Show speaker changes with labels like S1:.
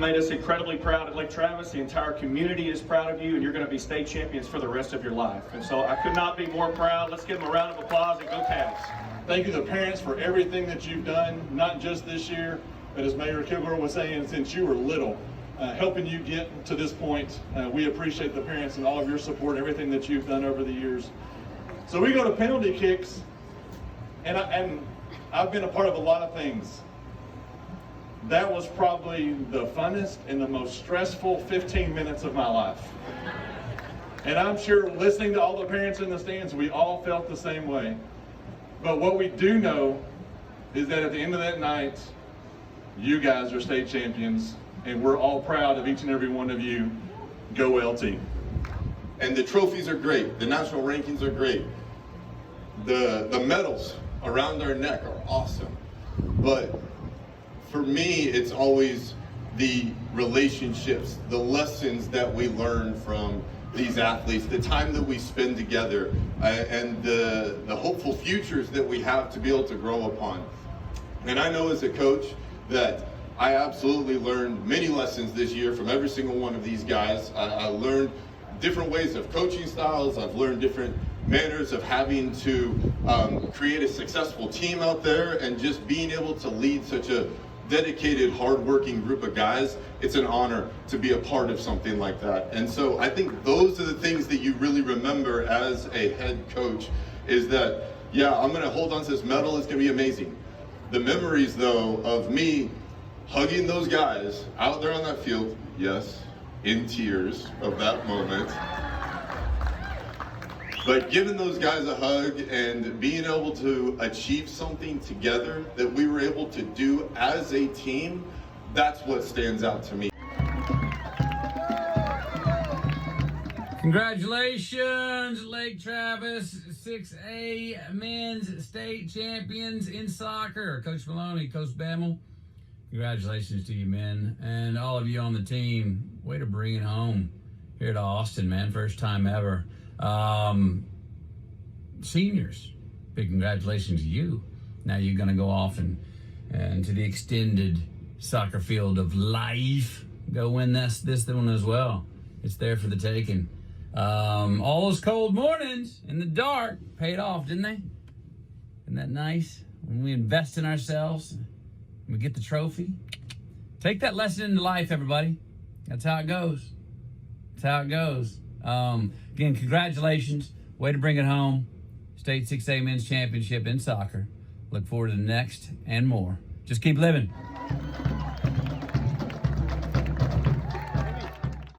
S1: made us incredibly proud at Lake Travis. The entire community is proud of you, and you're going to be state champions for the rest of your life. And so I could not be more proud. Let's give them a round of applause and go Cavs.
S2: Thank you to the parents for everything that you've done, not just this year, but as Mayor Kilgore was saying, since you were little, helping you get to this point. We appreciate the parents and all of your support, everything that you've done over the years. So we go to penalty kicks, and I've been a part of a lot of things. That was probably the funnest and the most stressful 15 minutes of my life. And I'm sure listening to all the parents in the stands, we all felt the same way. But what we do know is that at the end of that night, you guys are state champions, and we're all proud of each and every one of you. Go LT.
S3: And the trophies are great. The national rankings are great. The medals around our neck are awesome. But for me, it's always the relationships, the lessons that we learn from these athletes, the time that we spend together, and the hopeful futures that we have to be able to grow upon. And I know as a coach that I absolutely learned many lessons this year from every single one of these guys. I learned different ways of coaching styles. I've learned different manners of having to create a successful team out there, and just being able to lead such a dedicated, hardworking group of guys. It's an honor to be a part of something like that. And so I think those are the things that you really remember as a head coach, is that, yeah, I'm gonna hold on to this medal, it's gonna be amazing. The memories though of me hugging those guys out there on that field, yes, in tears of that moment, but giving those guys a hug and being able to achieve something together that we were able to do as a team, that's what stands out to me.
S4: Congratulations, Lake Travis 6A men's state champions in soccer. Coach Maloney, Coach Bamel, congratulations to you, men, and all of you on the team. Way to bring it home here to Austin, man. First time ever. Seniors, big congratulations to you. Now you're going to go off and to the extended soccer field of life. Go win this one as well. It's there for the taking. All those cold mornings in the dark paid off, didn't they? Isn't that nice? When we invest in ourselves, we get the trophy. Take that lesson into life, everybody. That's how it goes. That's how it goes. Again, congratulations. Way to bring it home. State 6A Men's Championship in soccer. Look forward to the next and more. Just keep living.